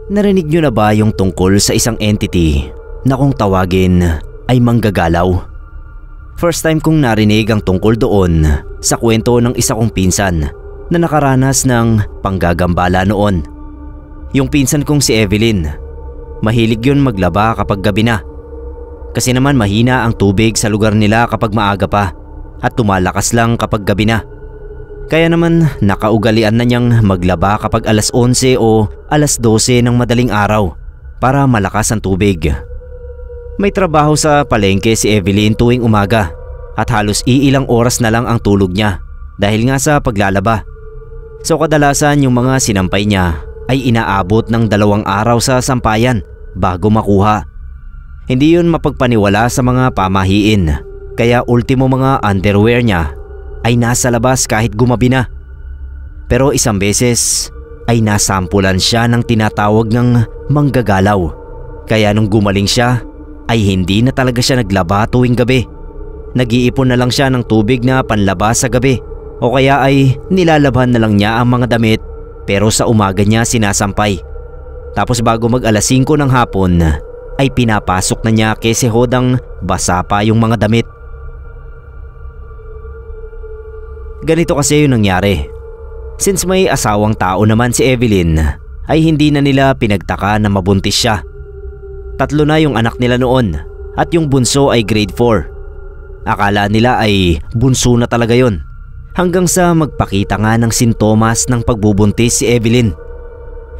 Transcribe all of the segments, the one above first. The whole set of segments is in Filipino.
Narinig nyo na ba yung tungkol sa isang entity na kung tawagin ay manggagalaw? First time kong narinig ang tungkol doon sa kwento ng isa kong pinsan na nakaranas ng panggagambala noon. Yung pinsan kong si Evelyn, mahilig yun maglaba kapag gabi na. Kasi naman mahina ang tubig sa lugar nila kapag maaga pa at tumalakas lang kapag gabi na. Kaya naman nakaugalian na niyang maglaba kapag alas 11 o alas 12 ng madaling araw para malakas ang tubig. May trabaho sa palengke si Evelyn tuwing umaga at halos iilang oras na lang ang tulog niya dahil nga sa paglalaba. So kadalasan yung mga sinampay niya ay inaabot ng 2 araw sa sampayan bago makuha. Hindi yun mapagpaniwala sa mga pamahiin kaya ultimo mga underwear niya ay nasa labas kahit gumabi na. Pero isang beses ay nasampulan siya ng tinatawag ng manggagalaw. Kaya nung gumaling siya ay hindi na talaga siya naglaba tuwing gabi. Nag-iipon na lang siya ng tubig na panlaba sa gabi o kaya ay nilalabhan na lang niya ang mga damit pero sa umaga niya sinasampay. Tapos bago mag alas 5 ng hapon ay pinapasok na niya kasi hodang basa pa yung mga damit. Ganito kasi yung nangyari. Since may asawang tao naman si Evelyn, ay hindi na nila pinagtaka na mabuntis siya. 3 na yung anak nila noon at yung bunso ay grade 4. Akala nila ay bunso na talaga yon. Hanggang sa magpakita nga ng sintomas ng pagbubuntis si Evelyn.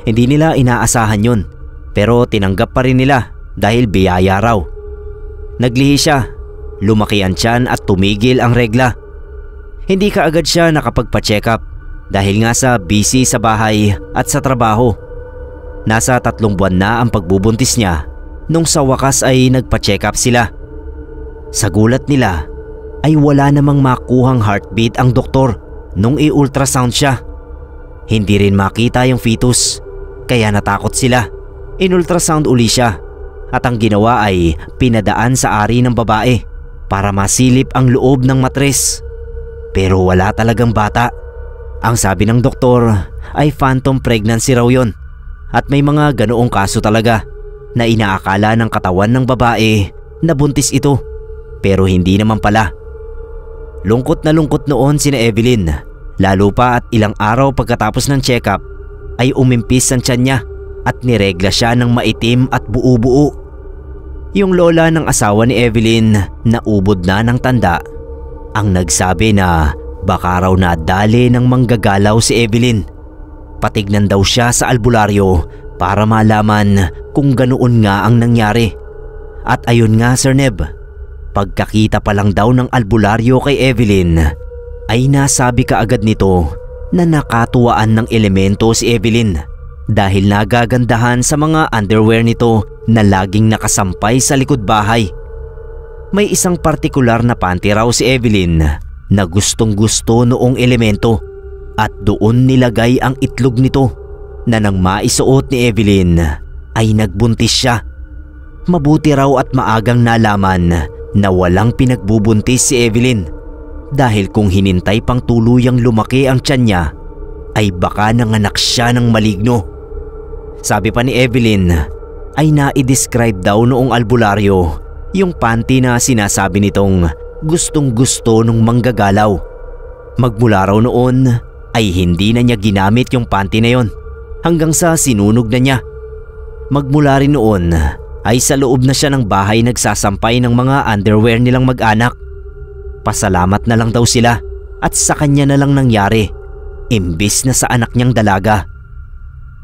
Hindi nila inaasahan yon pero tinanggap pa rin nila dahil biyaya raw. Naglihi siya, lumaki ang tiyan at tumigil ang regla. Hindi kaagad siya nakapagpa-check up dahil nga sa busy sa bahay at sa trabaho. Nasa 3 buwan na ang pagbubuntis niya nung sa wakas ay nagpa-check up sila. Sa gulat nila ay wala namang makuhang heartbeat ang doktor nung i-ultrasound siya. Hindi rin makita yung fetus kaya natakot sila. In-ultrasound uli siya at ang ginawa ay pinadaan sa ari ng babae para masilip ang loob ng matres. Pero wala talagang bata. Ang sabi ng doktor ay phantom pregnancy raw yon at may mga ganoong kaso talaga na inaakala ng katawan ng babae na buntis ito pero hindi naman pala. Lungkot na lungkot noon sina Evelyn lalo pa at ilang araw pagkatapos ng check-up ay umimpis ang tiyan niya at niregla siya ng maitim at buo-buo. Yung lola ng asawa ni Evelyn na ubod na ng tanda ang nagsabi na baka raw nadali ng manggagalaw si Evelyn. Patignan daw siya sa albularyo para malaman kung ganoon nga ang nangyari. At ayun nga Sir Neb, pagkakita pa lang daw ng albularyo kay Evelyn ay nasabi kaagad nito na nakatuwaan ng elemento si Evelyn dahil nagagandahan sa mga underwear nito na laging nakasampay sa likod bahay. May isang partikular na panty raw si Evelyn na gustong gusto noong elemento at doon nilagay ang itlog nito na nang maisuot ni Evelyn ay nagbuntis siya. Mabuti raw at maagang nalaman na walang pinagbubuntis si Evelyn dahil kung hinintay pang tuluyang lumaki ang tiyan niya ay baka nanganak siya ng maligno. Sabi pa ni Evelyn ay nai-describe daw noong albularyo yung panty na sinasabi nitong gustong gusto nung manggagalaw. Magmula raw noon ay hindi na niya ginamit yung panty na yon hanggang sa sinunog na niya. Magmula rin noon ay sa loob na siya ng bahay nagsasampay ng mga underwear nilang mag-anak. Pasalamat na lang daw sila at sa kanya na lang nangyari imbis na sa anak niyang dalaga.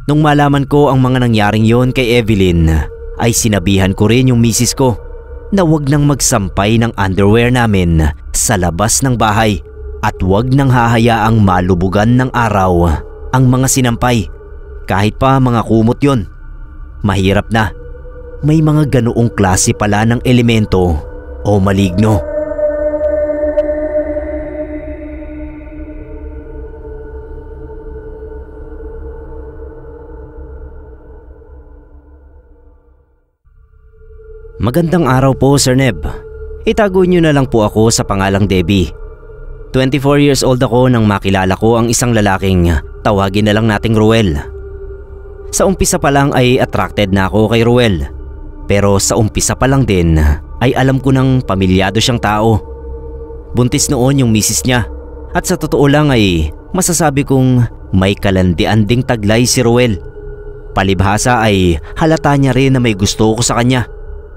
Nung malaman ko ang mga nangyaring yon kay Evelyn ay sinabihan ko rin yung misis ko na wag nang magsampay ng underwear namin sa labas ng bahay at wag nang hahayaang malubugan ng araw ang mga sinampay kahit pa mga kumot yon. Mahirap na. May mga ganoong klase pala ng elemento o maligno. Magandang araw po Sir Neb. Itago niyo na lang po ako sa pangalang Debbie. 24 years old ako nang makilala ko ang isang lalaking tawagin na lang nating Ruel. Sa umpisa pa lang ay attracted na ako kay Ruel. Pero sa umpisa pa lang din ay alam ko nang pamilyado siyang tao. Buntis noon yung misis niya at sa totoo lang ay masasabi kong may kalandian ding taglay si Ruel. Palibhasa ay halata niya rin na may gusto ko sa kanya.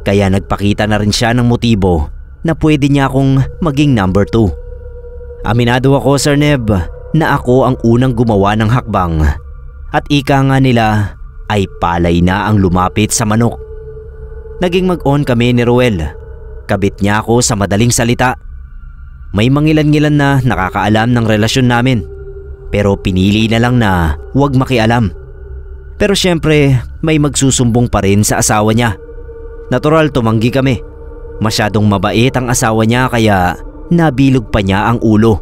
Kaya nagpakita na rin siya ng motibo na pwede niya akong maging number 2. Aminado ako, Sir Neb, na ako ang unang gumawa ng hakbang. At ika nga nila ay palay na ang lumapit sa manok. Naging mag-on kami ni Ruel. Kabit niya ako sa madaling salita. May mangilan-ngilan na nakakaalam ng relasyon namin. Pero pinili na lang na huwag makialam. Pero syempre may magsusumbong pa rin sa asawa niya. Natural tumanggi kami. Masyadong mabait ang asawa niya kaya nabilog pa niya ang ulo.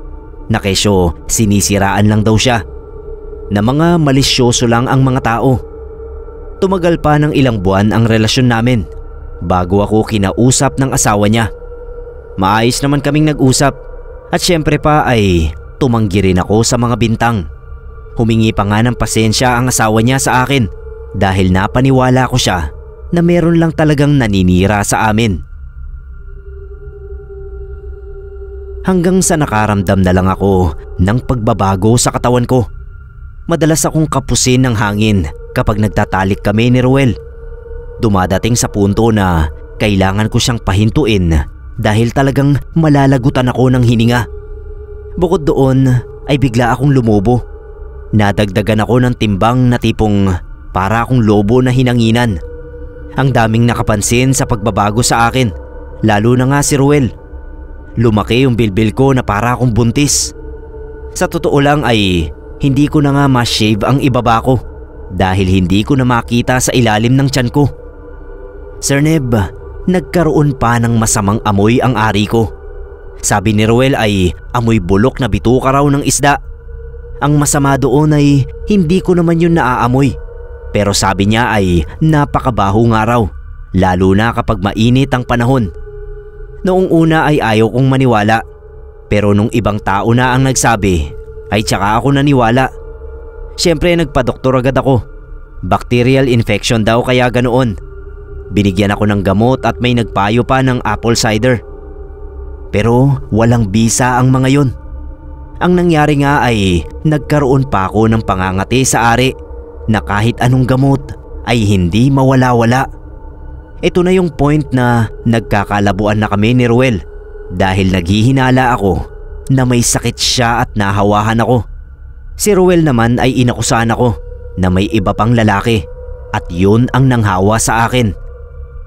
Na kesyo sinisiraan lang daw siya. Na mga malisyoso lang ang mga tao. Tumagal pa ng ilang buwan ang relasyon namin bago ako kinausap ng asawa niya. Maayos naman kaming nag-usap at syempre pa ay tumanggi rin ako sa mga bintang. Humingi pa nga ng pasensya ang asawa niya sa akin dahil napaniwala ko siya na meron lang talagang naninira sa amin. Hanggang sa nakaramdam na lang ako ng pagbabago sa katawan ko. Madalas akong kapusin ng hangin kapag nagtatalik kami ni Ruel. Dumadating sa punto na kailangan ko siyang pahintuin dahil talagang malalagutan ako ng hininga. Bukod doon ay bigla akong lumubo. Nadagdagan ako ng timbang na tipong para akong lobo na hinanginan. Ang daming nakapansin sa pagbabago sa akin, lalo na nga si Ruel. Lumaki yung bilbil ko na para akong buntis. Sa totoo lang ay hindi ko na nga ma-shave ang ibaba ko dahil hindi ko na makita sa ilalim ng tiyan ko. Sir Neb, nagkaroon pa ng masamang amoy ang ari ko. Sabi ni Ruel ay amoy bulok na bituka raw ng isda. Ang masama doon ay hindi ko naman yun naaamoy. Pero sabi niya ay napakabaho nga raw, lalo na kapag mainit ang panahon. Noong una ay ayaw kong maniwala. Pero nung ibang tao na ang nagsabi ay tsaka ako naniwala. Siyempre nagpadoktor agad ako. Bacterial infection daw kaya ganoon. Binigyan ako ng gamot at may nagpayo pa ng apple cider. Pero walang bisa ang mga yun. Ang nangyari nga ay nagkaroon pa ako ng pangangati sa ari na kahit anong gamot ay hindi mawala-wala. Ito na yung point na nagkakalabuan na kami ni Ruel dahil naghihinala ako na may sakit siya at nahawahan ako. Si Ruel naman ay inakusahan ako na may iba pang lalaki at yun ang nanghawa sa akin.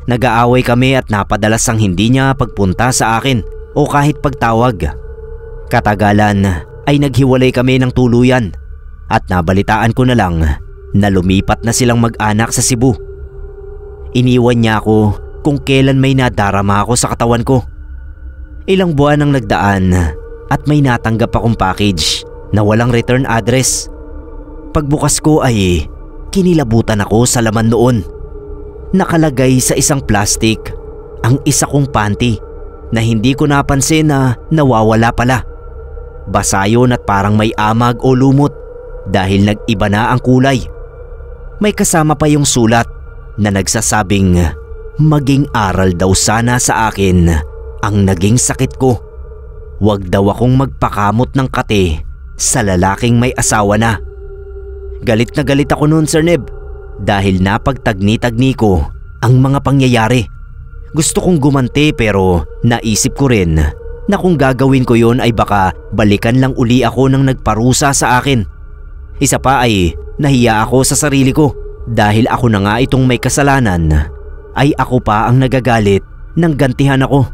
Nag-aaway kami at napadalas ang hindi niya pagpunta sa akin o kahit pagtawag. Katagalan ay naghiwalay kami ng tuluyan at nabalitaan ko na lang na lumipat na silang mag-anak sa Cebu. Iniwan niya ako kung kailan may nadarama ako sa katawan ko. Ilang buwan ang nagdaan at may natanggap akong package na walang return address. Pagbukas ko ay kinilabutan ako sa laman noon. Nakalagay sa isang plastic ang isa kong panty na hindi ko napansin na nawawala pala. Basa yun at parang may amag o lumot dahil nag-iba na ang kulay. May kasama pa yung sulat na nagsasabing maging aral daw sana sa akin ang naging sakit ko. Huwag daw akong magpakamot ng kate sa lalaking may asawa na. Galit na galit ako noon, Sir Neb, dahil napagtagni-tagni ko ang mga pangyayari. Gusto kong gumanti pero naisip ko rin na kung gagawin ko yon ay baka balikan lang uli ako ng nagparusa sa akin. Isa pa ay nahiya ako sa sarili ko dahil ako na nga itong may kasalanan ay ako pa ang nagagalit nang gantihan ako.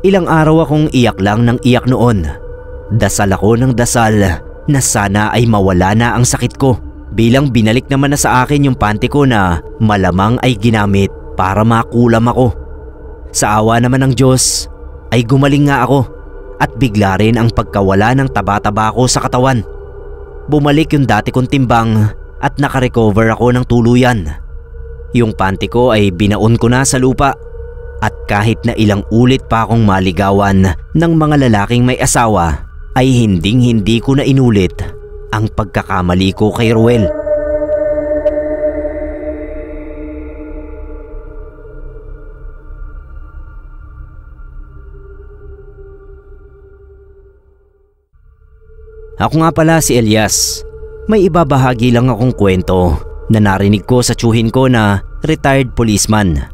Ilang araw akong iyak lang ng iyak noon. Dasal ako ng dasal na sana ay mawala na ang sakit ko bilang binalik naman na sa akin yung panty ko na malamang ay ginamit para makulam ako. Sa awa naman ng Diyos ay gumaling nga ako at bigla rin ang pagkawala ng taba-taba ko sa katawan. Bumalik yung dati kong timbang at nakarecover ako ng tuluyan. Yung panty ko ay binaon ko na sa lupa. At kahit na ilang ulit pa akong maligawan ng mga lalaking may asawa ay hinding-hindi ko na inulit ang pagkakamali ko kay Ruel. Ako nga pala si Elias. May ibabahagi lang akong kwento na narinig ko sa tiyuhin ko na retired policeman.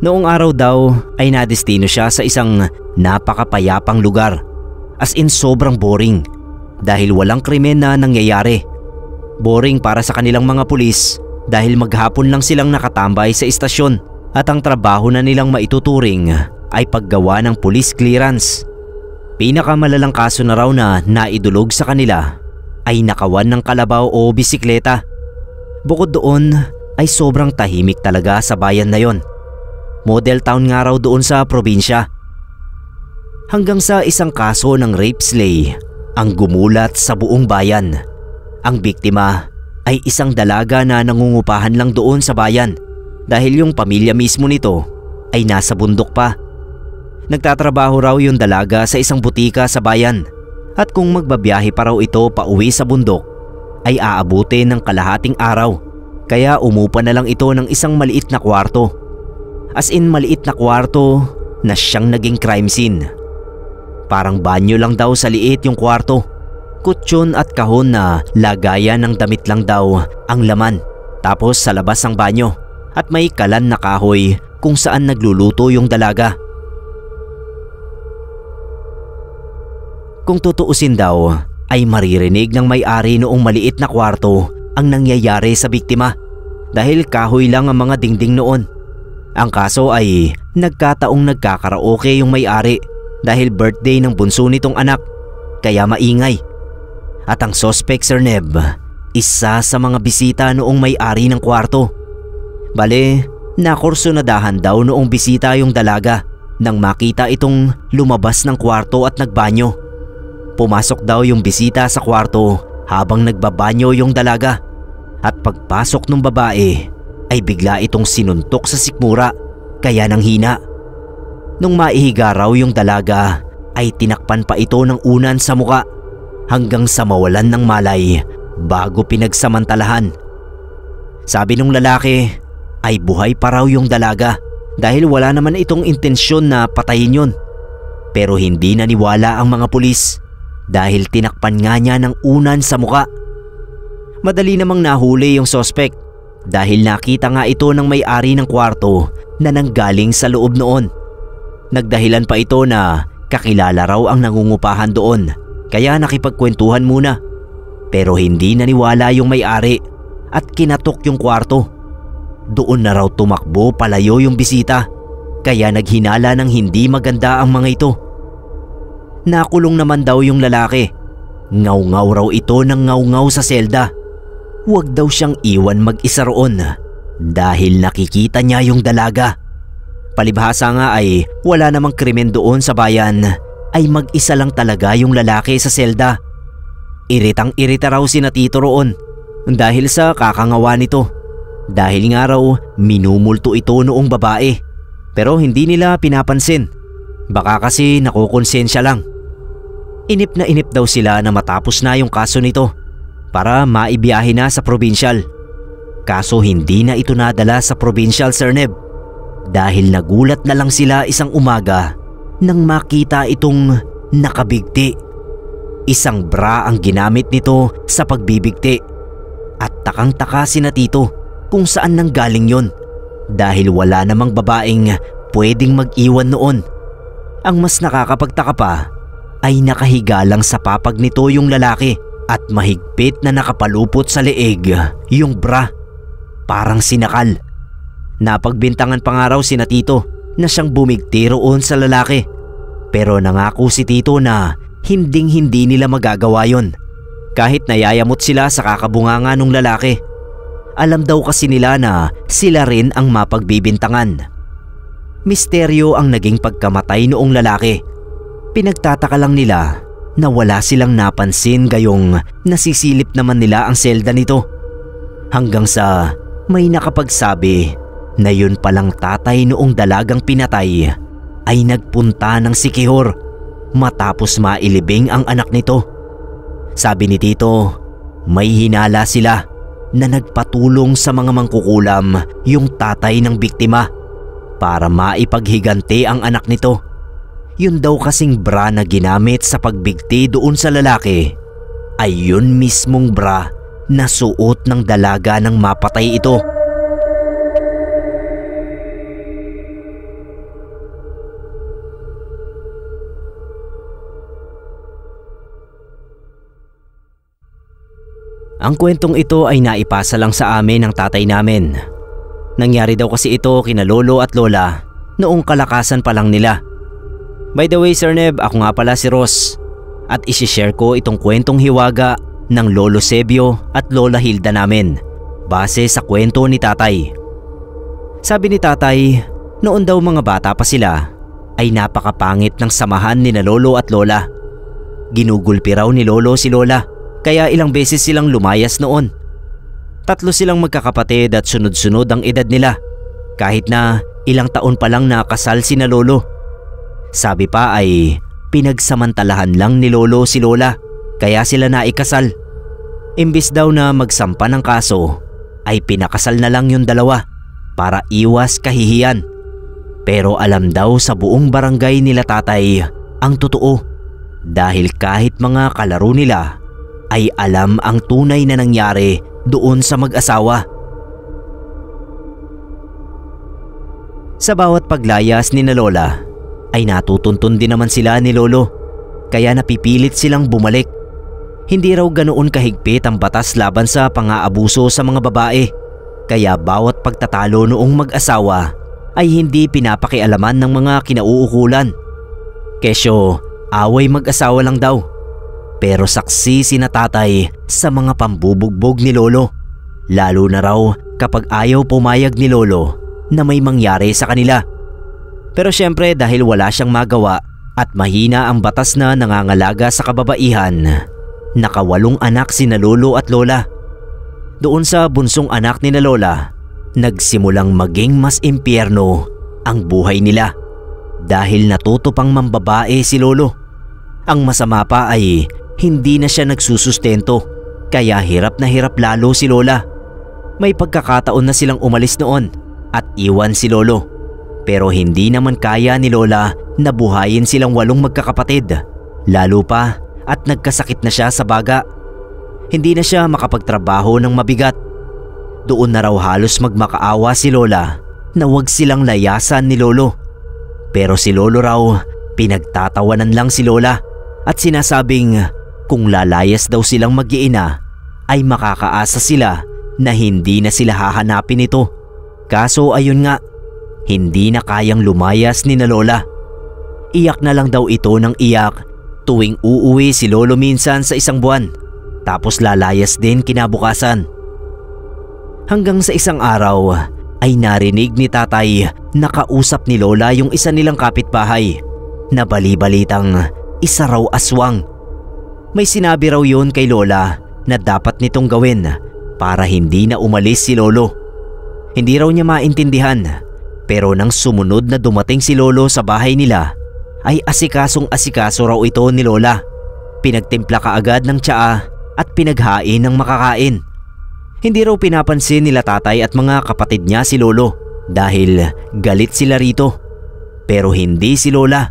Noong araw daw ay nadestino siya sa isang napakapayapang lugar. As in sobrang boring dahil walang krimen na nangyayari. Boring para sa kanilang mga pulis dahil maghapon lang silang nakatambay sa istasyon at ang trabaho na nilang maituturing ay paggawa ng police clearance. Pinakamalalang kaso na raw na naidulog sa kanila ay nakawan ng kalabaw o bisikleta. Bukod doon ay sobrang tahimik talaga sa bayan na yon. Model town nga raw doon sa probinsya. Hanggang sa isang kaso ng rape slay ang gumulat sa buong bayan. Ang biktima ay isang dalaga na nangungupahan lang doon sa bayan dahil yung pamilya mismo nito ay nasa bundok pa. Nagtatrabaho raw yung dalaga sa isang butika sa bayan at kung magbabiyahe pa raw ito pauwi sa bundok ay aabutin ng kalahating araw kaya umupa na lang ito ng isang maliit na kwarto. As in maliit na kwarto na siyang naging crime scene. Parang banyo lang daw sa liit yung kwarto. Kutsyon at kahon na lagayan ng damit lang daw ang laman. Tapos sa labas ang banyo at may kalan na kahoy kung saan nagluluto yung dalaga. Kung tutuusin daw ay maririnig ng may-ari noong maliit na kwarto ang nangyayari sa biktima dahil kahoy lang ang mga dingding noon. Ang kaso ay nagkataong nagkakaraoke yung may-ari dahil birthday ng bunso nitong anak kaya maingay. At ang suspect, Sir Neb, isa sa mga bisita noong may-ari ng kwarto. Bale, nakursunadahan daw noong bisita yung dalaga nang makita itong lumabas ng kwarto at nagbanyo. Pumasok daw yung bisita sa kwarto habang nagbabanyo yung dalaga at pagpasok ng babae ay bigla itong sinuntok sa sikmura kaya nanghina. Nung maihiga raw yung dalaga ay tinakpan pa ito ng unan sa muka hanggang sa mawalan ng malay bago pinagsamantalahan. Sabi nung lalaki ay buhay pa raw yung dalaga dahil wala naman itong intensyon na patayin yun. Pero hindi naniwala ang mga pulis dahil tinakpan nga niya ng unan sa muka. Madali namang nahuli yung suspect dahil nakita nga ito ng may-ari ng kwarto na nanggaling sa loob noon. Nagdahilan pa ito na kakilala raw ang nangungupahan doon kaya nakipagkwentuhan muna. Pero hindi naniwala yung may-ari at kinatok yung kwarto. Doon na raw tumakbo palayo yung bisita kaya naghinala ng hindi maganda ang mga ito. Nakulong naman daw yung lalaki. Ngaw-ngaw raw ito ng ngaw-ngaw sa selda. Huwag daw siyang iwan mag-isa roon dahil nakikita niya yung dalaga. Palibhasa nga ay wala namang krimen doon sa bayan ay mag-isa lang talaga yung lalaki sa selda. Iritang-irita raw si Tito roon dahil sa kakangawa nito. Dahil nga raw minumulto ito noong babae pero hindi nila pinapansin. Baka kasi nakukonsensya lang. Inip na inip daw sila na matapos na yung kaso nito para maibiyahe na sa provincial. Kaso hindi na ito nadala sa provincial, Sir Neb, dahil nagulat na lang sila isang umaga nang makita itong nakabigti. Isang bra ang ginamit nito sa pagbibigti at takang-taka si Tito kung saan nanggaling yon dahil wala namang babaeng pwedeng mag-iwan noon. Ang mas nakakapagtaka pa ay nakahiga lang sa papag nito yung lalaki at mahigpit na nakapalupot sa leeg yung bra. Parang sinakal. Napagbintangan pa nga raw si Tito na siyang bumigti roon sa lalaki. Pero nangako si Tito na hinding-hindi nila magagawa yon kahit nayayamot sila sa kakabunganga ng lalaki. Alam daw kasi nila na sila rin ang mapagbibintangan. Misteryo ang naging pagkamatay noong lalaki. Pinagtataka lang nila na wala silang napansin gayong nasisilip naman nila ang selda nito. Hanggang sa may nakapagsabi na yun palang tatay noong dalagang pinatay ay nagpunta ng Siquijor matapos mailibing ang anak nito. Sabi ni Tito, may hinala sila na nagpatulong sa mga mangkukulam yung tatay ng biktima para maipaghiganti ang anak nito. Yun daw kasing bra na ginamit sa pagbigti doon sa lalaki ay yun mismong bra na suot ng dalaga ng mapatay ito. Ang kwentong ito ay naipasa lang sa amin ng tatay namin. Nangyari daw kasi ito kina lolo at lola noong kalakasan pa lang nila. By the way Sir Neb, ako nga pala si Ross at isishare ko itong kwentong hiwaga ng Lolo Sebio at Lola Hilda namin base sa kwento ni tatay. Sabi ni tatay, noon daw mga bata pa sila ay napakapangit ng samahan ni na lolo at lola. Ginugulpi raw ni lolo si lola kaya ilang beses silang lumayas noon. 3 silang magkakapatid at sunod-sunod ang edad nila kahit na ilang taon pa lang nakasal si na lolo. Sabi pa ay pinagsamantalahan lang ni lolo si lola kaya sila naikasal. Imbis daw na magsampa ng kaso ay pinakasal na lang yung dalawa para iwas kahihiyan. Pero alam daw sa buong barangay nila tatay ang totoo dahil kahit mga kalaro nila ay alam ang tunay na nangyari doon sa mag-asawa. Sa bawat paglayas ni na lola ay natutuntun din naman sila ni lolo kaya napipilit silang bumalik. Hindi raw ganoon kahigpit ang batas laban sa pang-aabuso sa mga babae kaya bawat pagtatalo noong mag-asawa ay hindi pinapakialaman ng mga kinauukulan. Kesyo, away mag-asawa lang daw. Pero saksi si na tatay sa mga pambubugbog ni lolo. Lalo na raw kapag ayaw pumayag ni lolo na may mangyari sa kanila. Pero syempre dahil wala siyang magawa at mahina ang batas na nangangalaga sa kababaihan, naka-8 anak si na lolo at lola. Doon sa bunsong anak ni na lola, nagsimulang maging mas impyerno ang buhay nila dahil natuto pang mambabae si lolo. Ang masama pa ay hindi na siya nagsusustento kaya hirap na hirap lalo si lola. May pagkakataon na silang umalis noon at iwan si lolo. Pero hindi naman kaya ni lola na buhayin silang 8 magkakapatid. Lalo pa at nagkasakit na siya sa baga. Hindi na siya makapagtrabaho ng mabigat. Doon na raw halos magmakaawa si lola na wag silang layasan ni lolo. Pero si lolo raw pinagtatawanan lang si lola at sinasabing kung lalayas daw silang mag-iina ay makakaasa sila na hindi na sila hahanapin ito. Kaso ayun nga, hindi na kayang lumayas ni na lola. Iyak na lang daw ito ng iyak tuwing uuwi si lolo minsan sa 1 buwan. Tapos lalayas din kinabukasan. Hanggang sa isang araw ay narinig ni tatay na kausap ni lola yung isa nilang kapitbahay na bali-balitang isa raw aswang. May sinabi raw yun kay lola na dapat nitong gawin para hindi na umalis si lolo. Hindi raw niya maintindihan pero nang sumunod na dumating si lolo sa bahay nila ay asikasong-asikaso raw ito ni lola. Pinagtimpla kaagad ng tsaa at pinaghain ng makakain. Hindi raw pinapansin nila tatay at mga kapatid niya si lolo dahil galit sila rito. Pero hindi si lola.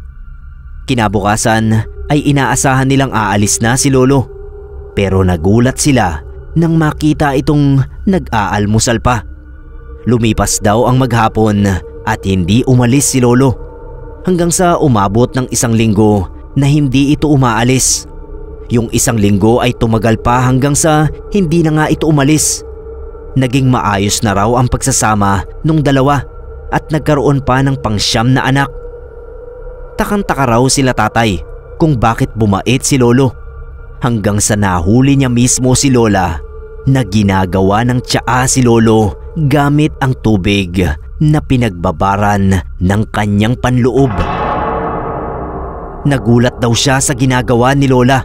Kinabukasan ay inaasahan nilang aalis na si lolo. Pero nagulat sila nang makita itong nag-aalmusal pa. Lumipas daw ang maghapon at hindi umalis si lolo. Hanggang sa umabot ng 1 linggo na hindi ito umaalis. Yung 1 linggo ay tumagal pa hanggang sa hindi na nga ito umalis. Naging maayos na raw ang pagsasama nung dalawa at nagkaroon pa ng pang-9 na anak. Takang-taka raw sila tatay kung bakit bumait si lolo. Hanggang sa nahuli niya mismo si lola na ginagawa ng tsaa si lolo gamit ang tubig na pinagbabaran ng kanyang panloob. Nagulat daw siya sa ginagawa ni lola.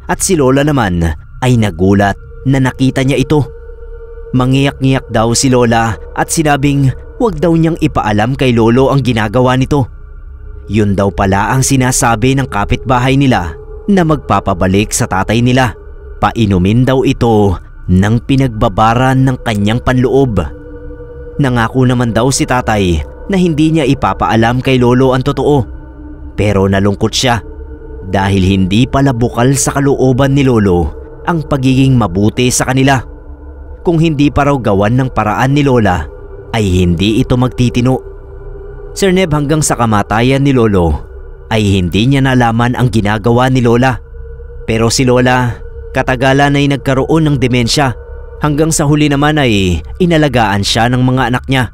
At si lola naman ay nagulat na nakita niya ito. Mangiyak-ngiyak daw si lola at sinabing wag daw niyang ipaalam kay lolo ang ginagawa nito. Yun daw pala ang sinasabi ng kapitbahay nila na magpapabalik sa tatay nila. Painumin daw ito ng pinagbabaran ng kanyang panloob. Nangako naman daw si tatay na hindi niya ipapaalam kay lolo ang totoo. Pero nalungkot siya dahil hindi pala bukal sa kalooban ni Lolo ang pagiging mabuti sa kanila. Kung hindi pa raw gawan ng paraan ni Lola ay hindi ito magtitino. Sir Neb, hanggang sa kamatayan ni Lolo ay hindi niya nalaman ang ginagawa ni Lola. Pero si Lola, katagalan ay nagkaroon ng demensya hanggang sa huli naman ay inalagaan siya ng mga anak niya.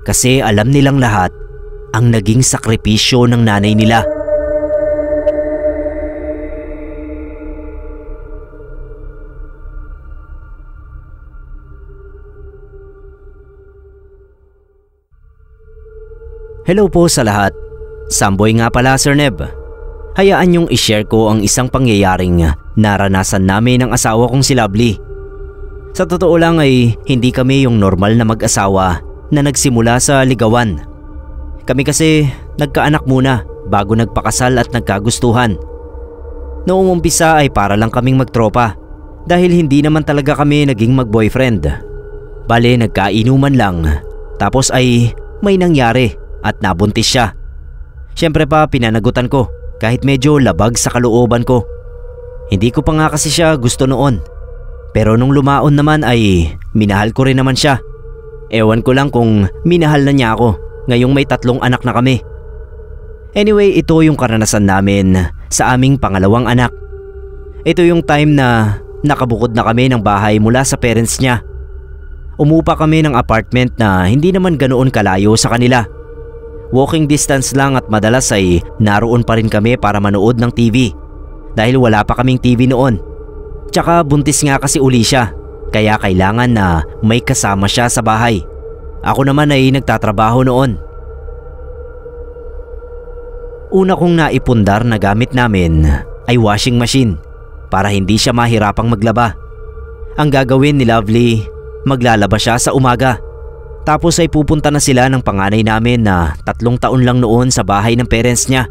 Kasi alam nilang lahat ang naging sakripisyo ng nanay nila. Hello po sa lahat. Samboy nga pala, Sir Neb. Hayaan niyong i-share ko ang isang pangyayaring naranasan namin ng asawa kong si Lovely. Sa totoo lang ay hindi kami yung normal na mag-asawa na nagsimula sa ligawan. Kami kasi nagkaanak muna bago nagpakasal at nagkagustuhan. Noong umpisa ay para lang kaming magtropa dahil hindi naman talaga kami naging mag-boyfriend. Bale, nagkainuman lang tapos ay may nangyari at nabuntis siya. Siyempre pa, pinanagutan ko kahit medyo labag sa kalooban ko. Hindi ko pa nga kasi siya gusto noon. Pero nung lumaon naman ay minahal ko rin naman siya. Ewan ko lang kung minahal na niya ako ngayong may 3 anak na kami. Anyway, ito yung karanasan namin sa aming pangalawang anak. Ito yung time na nakabukod na kami ng bahay mula sa parents niya. Umupa kami ng apartment na hindi naman ganoon kalayo sa kanila. Walking distance lang at madalas ay naroon pa rin kami para manood ng TV dahil wala pa kaming TV noon. Tsaka buntis nga kasi uli siya kaya kailangan na may kasama siya sa bahay. Ako naman ay nagtatrabaho noon. Una kong naipundar na gamit namin ay washing machine para hindi siya mahirapang maglaba. Ang gagawin ni Lovely, maglalaba siya sa umaga. Tapos ay pupunta na sila ng panganay namin na 3 taon lang noon sa bahay ng parents niya.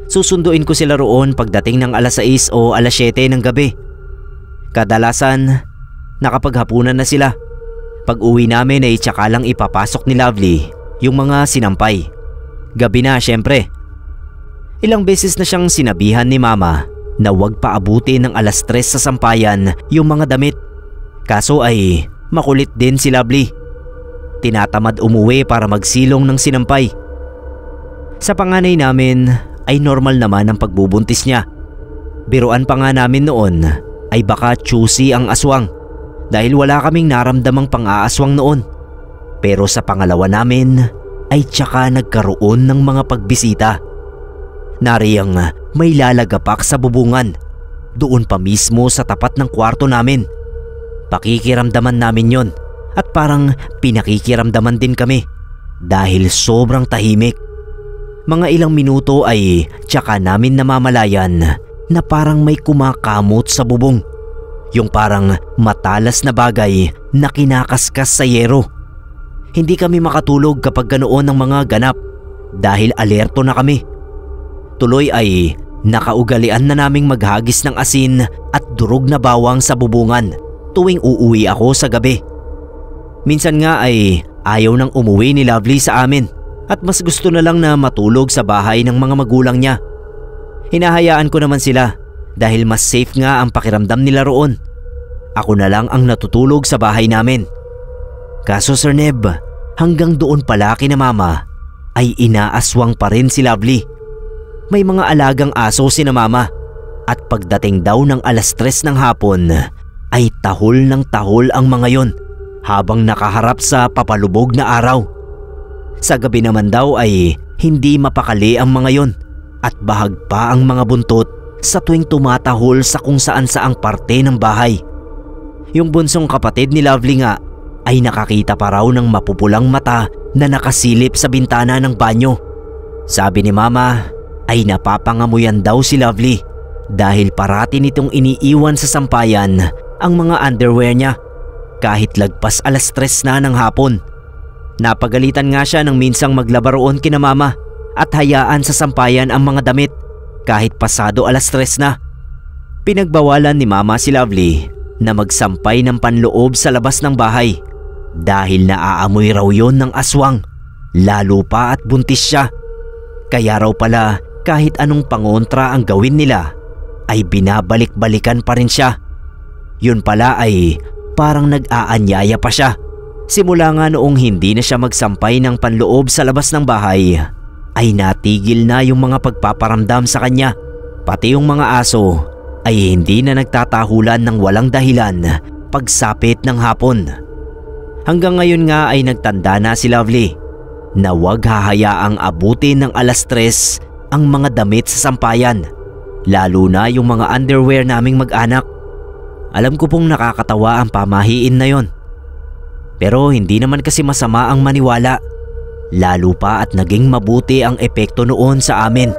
Susunduin ko sila roon pagdating ng alas 6 o alas 7 ng gabi. Kadalasan, nakapaghapunan na sila. Pag uwi namin ay tsaka lang ipapasok ni Lovely yung mga sinampay. Gabi na syempre. Ilang beses na siyang sinabihan ni Mama na huwag paabutin ng alas 3 sa sampayan yung mga damit. Kaso ay makulit din si Lovely. Tinatamad umuwi para magsilong ng sinampay. Sa panganay namin ay normal naman ang pagbubuntis niya. Biruan pa nga namin noon ay baka choosy ang aswang dahil wala kaming naramdamang pang-aaswang noon. Pero sa pangalawa namin ay tsaka nagkaroon ng mga pagbisita. Nariyang may lalagapak sa bubungan doon pa mismo sa tapat ng kwarto namin. Pakikiramdaman namin yon. At parang pinakikiramdaman din kami dahil sobrang tahimik. Mga ilang minuto ay tsaka namin namamalayan na parang may kumakamot sa bubong. Yung parang matalas na bagay na kinakaskas sa yero. Hindi kami makatulog kapag ganoon ang mga ganap dahil alerto na kami. Tuloy ay nakaugalian na naming maghagis ng asin at durog na bawang sa bubungan tuwing uuwi ako sa gabi. Minsan nga ay ayaw nang umuwi ni Lovely sa amin at mas gusto na lang na matulog sa bahay ng mga magulang niya. Hinahayaan ko naman sila dahil mas safe nga ang pakiramdam nila roon. Ako na lang ang natutulog sa bahay namin. Kaso Sir Neb, hanggang doon pala kina Mama ay inaaswang pa rin si Lovely. May mga alagang aso sina Mama at pagdating daw ng alas 3 ng hapon ay tahol ng tahol ang mga yon habang nakaharap sa papalubog na araw. Sa gabi naman daw ay hindi mapakali ang mga yon at bahag pa ang mga buntot sa tuwing tumatahol sa kung saan saang parte ng bahay. Yung bunsong kapatid ni Lovely nga ay nakakita pa raw ng mapupulang mata na nakasilip sa bintana ng banyo. Sabi ni Mama ay napapangamuyan daw si Lovely dahil parati nitong iniiwan sa sampayan ang mga underwear niya kahit lagpas alas 3 na ng hapon. Napagalitan nga siya nang minsang maglaba roon kina Mama at hayaan sa sampayan ang mga damit kahit pasado alas 3 na. Pinagbawalan ni Mama si Lovely na magsampay ng panloob sa labas ng bahay dahil naaamoy raw yon ng aswang, lalo pa at buntis siya. Kaya raw pala kahit anong pangontra ang gawin nila ay binabalik-balikan pa rin siya. Yun pala ay parang nag-aanyaya pa siya. Simula nga noong hindi na siya magsampay ng panloob sa labas ng bahay ay natigil na yung mga pagpaparamdam sa kanya. Pati yung mga aso ay hindi na nagtatahulan ng walang dahilan pagsapit ng hapon. Hanggang ngayon nga ay nagtanda na si Lovely na huwag hahayaang abutin ng 3:00 ang mga damit sa sampayan, lalo na yung mga underwear naming mag-anak. Alam ko pong nakakatawa ang pamahiin na yon, pero hindi naman kasi masama ang maniwala, lalo pa at naging mabuti ang epekto noon sa amin.